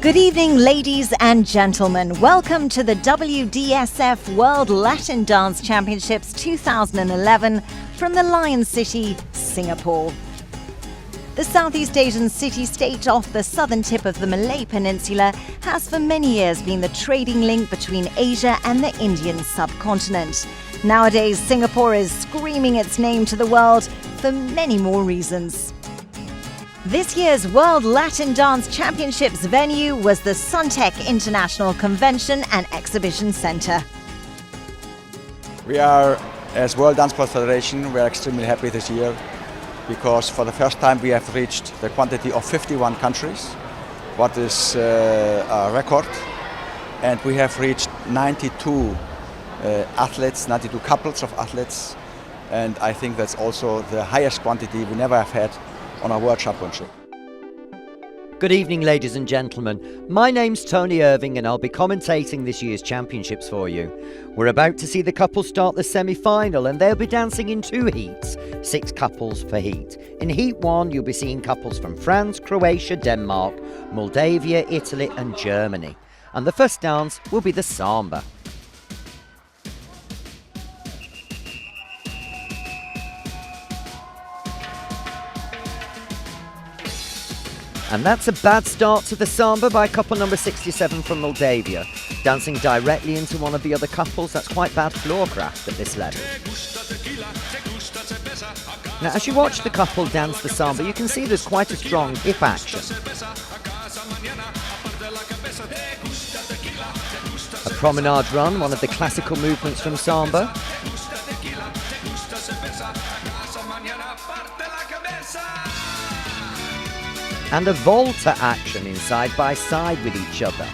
Good evening, ladies and gentlemen. Welcome to the WDSF World Latin Dance Championships 2011 from the Lion City, Singapore. The Southeast Asian city-state off the southern tip of the Malay Peninsula has for many years been the trading link between Asia and the Indian subcontinent. Nowadays, Singapore is screaming its name to the world for many more reasons. This year's World Latin Dance Championships venue was the Suntec International Convention and Exhibition Center. We are, as World Dance-Sport Federation, we are extremely happy this year because for the first time we have reached the quantity of 51 countries, what is a record, and we have reached 92 athletes, 92 couples of athletes, and I think that's also the highest quantity we never have had on our World Championship. Good evening, ladies and gentlemen. My name's Tony Irving and I'll be commentating this year's championships for you. We're about to see the couples start the semi-final and they'll be dancing in 2 heats, 6 couples per heat. In Heat 1 you'll be seeing couples from France, Croatia, Denmark, Moldavia, Italy and Germany. And the first dance will be the samba. And that's a bad start to the samba by couple number 67 from Moldavia. Dancing directly into one of the other couples, that's quite bad floor craft at this level. Now as you watch the couple dance the samba, you can see there's quite a strong hip action. A promenade run, one of the classical movements from samba. And a volta action in side by side with each other.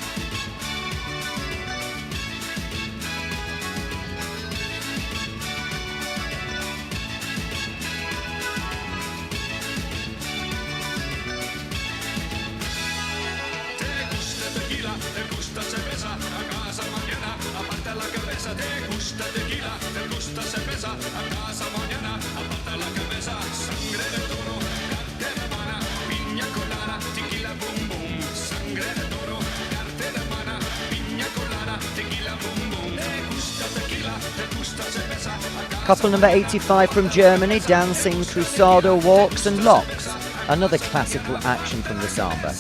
Couple number 85 from Germany dancing cruzado walks and locks, another classical action from the samba.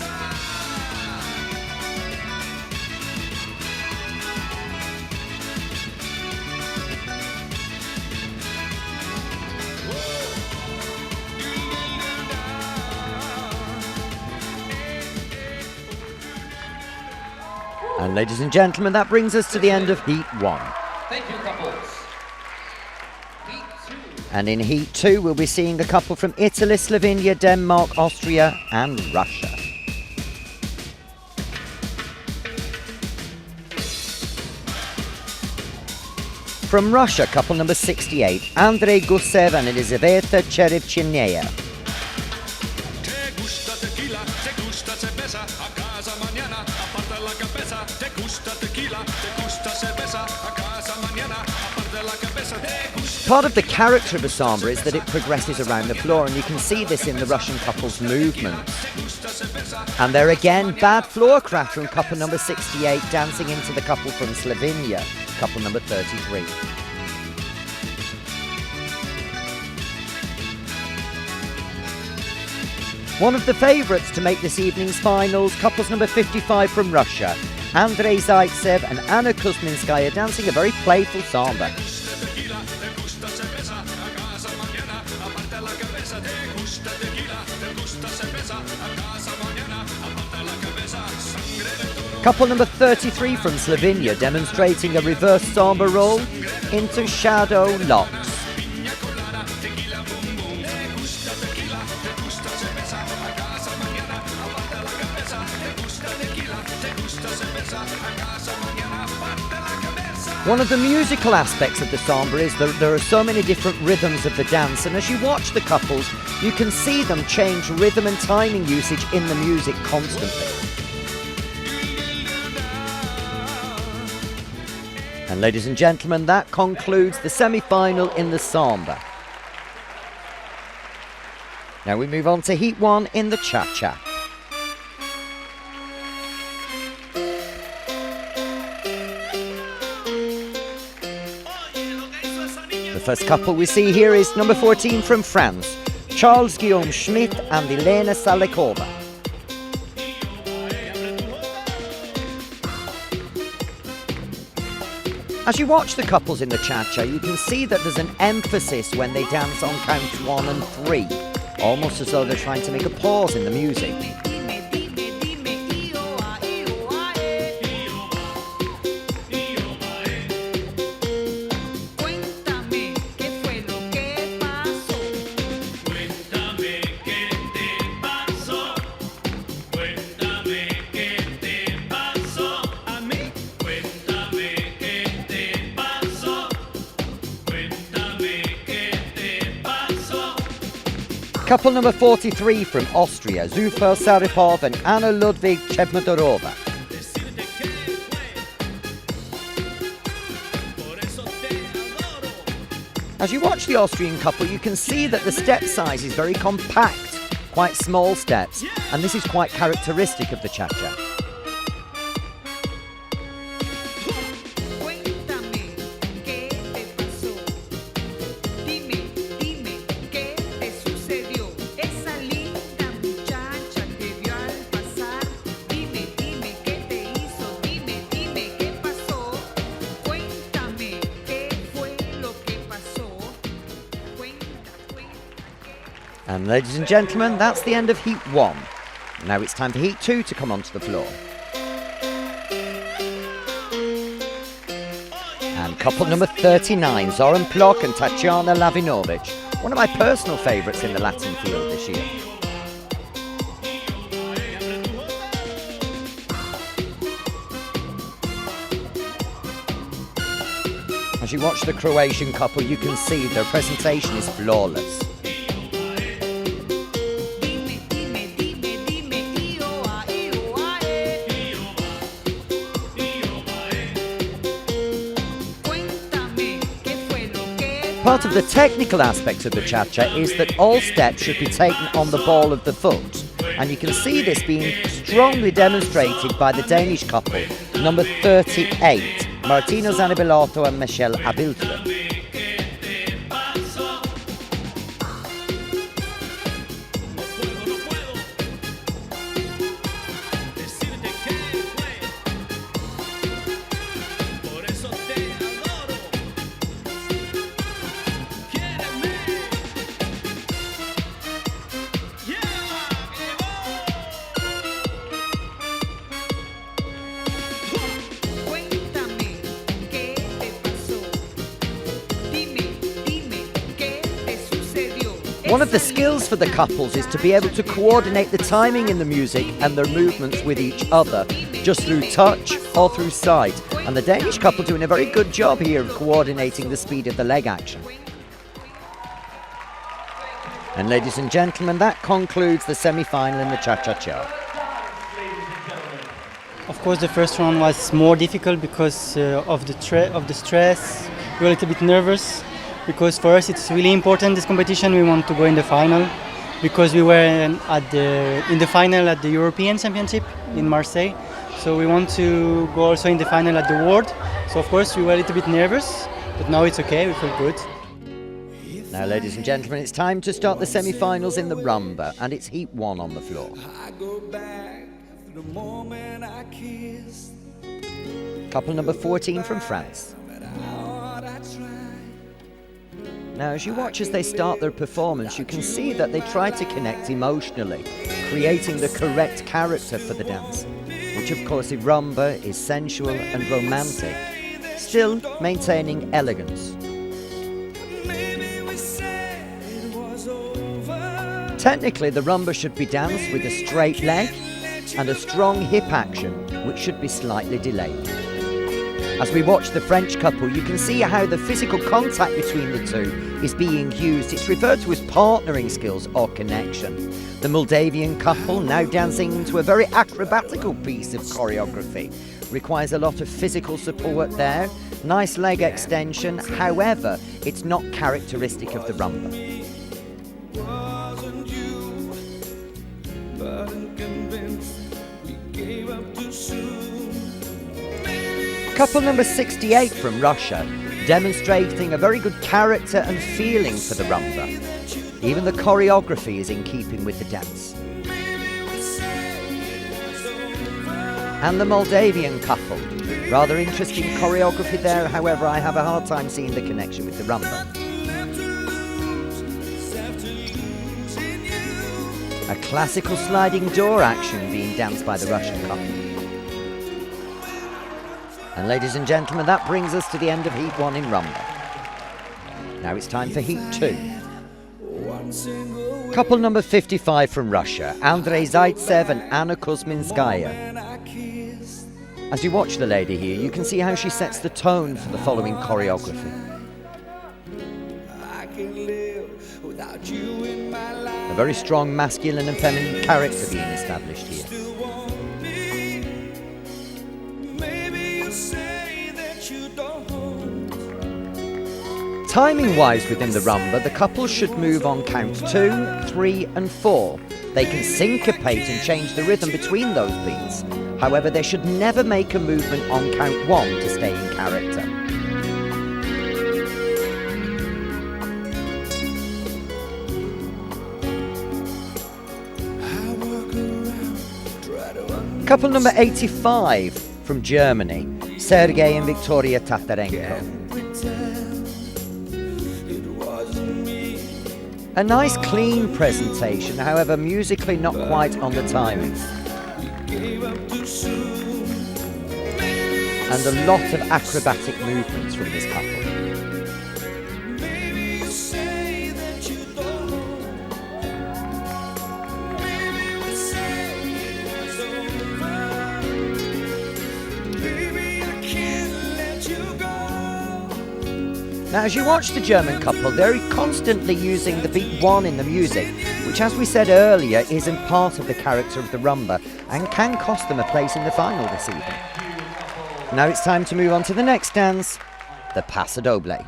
And ladies and gentlemen, that brings us to the end of Heat 1. Thank you, couples. And in Heat 2, we'll be seeing a couple from Italy, Slovenia, Denmark, Austria and Russia. From Russia, couple number 68, Andrei Gusev and Elizaveta Cherevchenaya. Part of the character of a samba is that it progresses around the floor, and you can see this in the Russian couple's movements. And there again, bad floor craft from couple number 68 dancing into the couple from Slovenia, couple number 33. One of the favourites to make this evening's finals, couples number 55 from Russia, Andrei Zaitsev and Anna Kuzminskaya dancing a very playful samba. Couple number 33 from Slovenia demonstrating a reverse samba roll into shadow locks. One of the musical aspects of the samba is that there are so many different rhythms of the dance, and as you watch the couples, you can see them change rhythm and timing usage in the music constantly. And ladies and gentlemen, that concludes the semi-final in the samba. Now we move on to Heat 1 in the cha-cha. The first couple we see here is number 14 from France, Charles-Guillaume Schmidt and Elena Salekova. As you watch the couples in the cha-cha, you can see that there's an emphasis when they dance on count 1 and 3, almost as though they're trying to make a pause in the music. Couple number 43 from Austria, Zufel Saripov and Anna Ludwig Chebmodorova. As you watch the Austrian couple, you can see that the step size is very compact, quite small steps, and this is quite characteristic of the cha-cha. And ladies and gentlemen, that's the end of Heat 1. Now it's time for Heat 2 to come onto the floor. And couple number 39, Zoran Plok and Tatjana Lavinovic. One of my personal favourites in the Latin field this year. As you watch the Croatian couple, you can see their presentation is flawless. Part of the technical aspects of the cha-cha is that all steps should be taken on the ball of the foot, and you can see this being strongly demonstrated by the Danish couple, number 38, Martino Zanibellato and Michelle Abiltre. One of the skills for the couples is to be able to coordinate the timing in the music and their movements with each other, just through touch or through sight. And the Danish couple doing a very good job here of coordinating the speed of the leg action. And ladies and gentlemen, that concludes the semi-final in the cha-cha-cha. Of course, the first one was more difficult because of the stress. We were a little bit nervous. Because for us it's really important, this competition. We want to go in the final because we were in the final at the European Championship in Marseille. So we want to go also in the final at the World. So of course we were a little bit nervous, but now it's okay, we feel good. Now ladies and gentlemen, it's time to start the semi-finals in the rumba, and it's Heat 1 on the floor. Couple number 14 from France. Now, as you watch as they start their performance, you can see that they try to connect emotionally, creating the correct character for the dance, which of course in rumba is sensual and romantic, still maintaining elegance. Technically, the rumba should be danced with a straight leg and a strong hip action, which should be slightly delayed. As we watch the French couple, you can see how the physical contact between the two is being used. It's referred to as partnering skills or connection. The Moldavian couple, now dancing to a very acrobatical piece of choreography, requires a lot of physical support there. Nice leg extension, however, it's not characteristic of the rumba. Couple number 68 from Russia, demonstrating a very good character and feeling for the rumba. Even the choreography is in keeping with the dance. And the Moldavian couple. Rather interesting choreography there, however I have a hard time seeing the connection with the rumba. A classical sliding door action being danced by the Russian couple. And ladies and gentlemen, that brings us to the end of Heat 1 in rumba. Now it's time for Heat 2. Couple number 55 from Russia, Andrei Zaitsev and Anna Kuzminskaya. As you watch the lady here, you can see how she sets the tone for the following choreography. A very strong masculine and feminine character being established here. Timing-wise within the rumba, the couple should move on count 2, 3 and 4. They can syncopate and change the rhythm between those beats. However, they should never make a movement on count 1 to stay in character. Couple number 85 from Germany, Sergei and Victoria Tatarenko. A nice clean presentation, however musically not quite on the timing. And a lot of acrobatic movements from this couple. Now, as you watch the German couple, they're constantly using the beat 1 in the music, which, as we said earlier, isn't part of the character of the rumba and can cost them a place in the final this evening. Now it's time to move on to the next dance, the paso doble.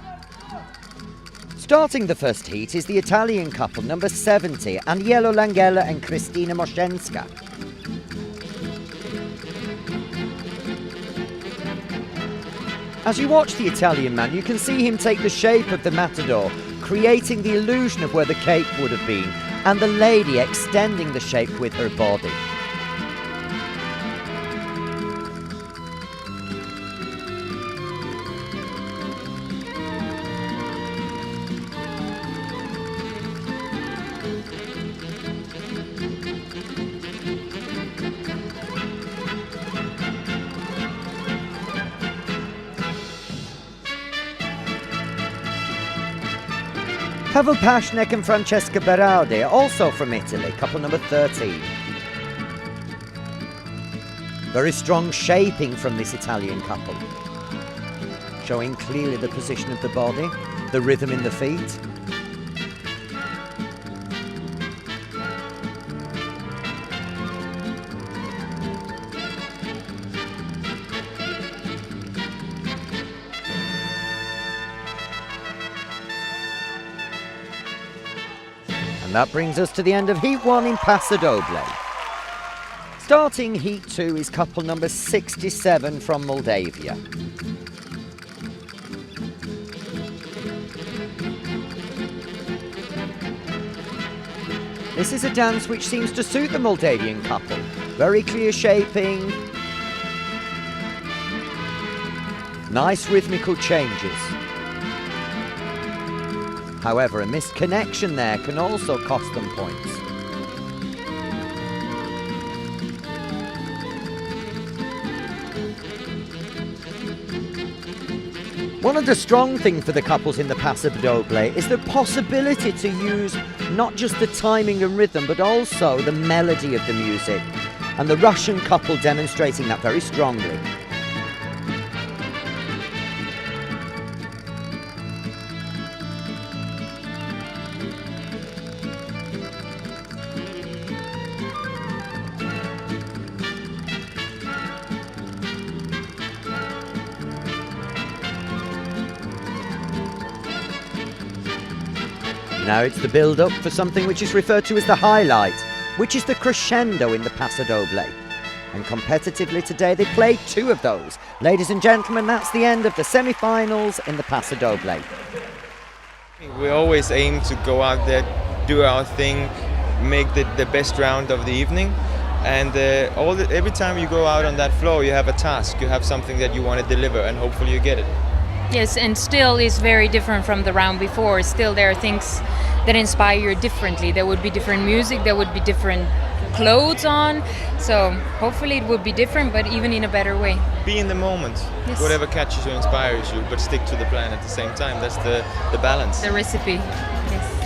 Starting the first heat is the Italian couple, number 70, Aniello Langella and Cristina Moshenska. As you watch the Italian man, you can see him take the shape of the matador, creating the illusion of where the cape would have been, and the lady extending the shape with her body. Pavel Pashnek and Francesca Berardi, also from Italy, couple number 13. Very strong shaping from this Italian couple, showing clearly the position of the body, the rhythm in the feet. And that brings us to the end of Heat 1 in paso doble. Starting Heat 2 is couple number 67 from Moldavia. This is a dance which seems to suit the Moldavian couple. Very clear shaping. Nice rhythmical changes. However, a missed connection there can also cost them points. One of the strong things for the couples in the paso doble is the possibility to use not just the timing and rhythm, but also the melody of the music. And the Russian couple demonstrating that very strongly. Now it's the build-up for something which is referred to as the highlight, which is the crescendo in the paso doble. And competitively today, they played 2 of those. Ladies and gentlemen, that's the end of the semi-finals in the paso doble. We always aim to go out there, do our thing, make the best round of the evening. And every time you go out on that floor, you have a task, you have something that you want to deliver, and hopefully you get it. Yes, and still is very different from the round before. Still there are things that inspire you differently. There would be different music, there would be different clothes on. So hopefully it would be different, but even in a better way. Be in the moment. Yes. Whatever catches you, inspires you, but stick to the plan at the same time. That's the balance. The recipe, yes.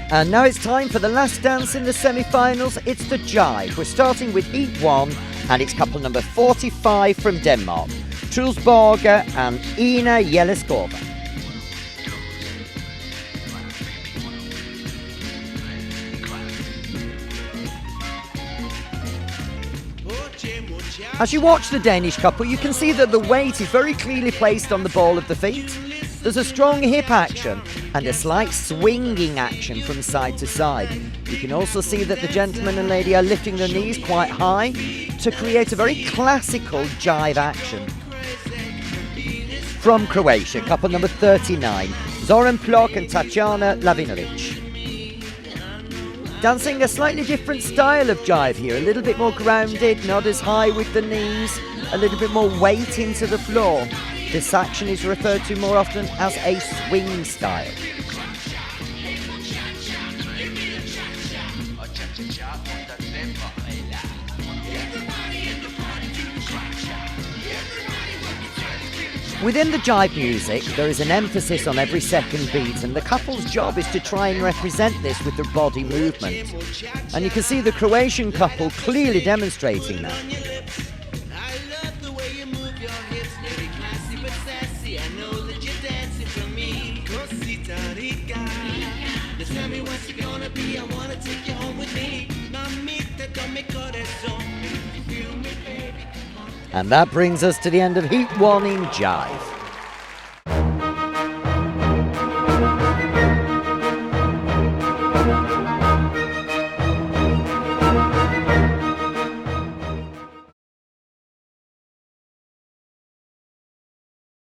And now it's time for the last dance in the semi-finals. It's the jive. We're starting with heat 1, and it's couple number 45 from Denmark, Truls Borger and Ina Jeleskova. As you watch the Danish couple, you can see that the weight is very clearly placed on the ball of the feet. There's a strong hip action and a slight swinging action from side to side. You can also see that the gentleman and lady are lifting their knees quite high to create a very classical jive action. From Croatia, couple number 39, Zoran Plok and Tatjana Lavinovic. Dancing a slightly different style of jive here, a little bit more grounded, not as high with the knees, a little bit more weight into the floor. This action is referred to more often as a swing style. Within the jive music, there is an emphasis on every second beat, and the couple's job is to try and represent this with their body movement. And you can see the Croatian couple clearly demonstrating that. And that brings us to the end of Heat 1 in Jive.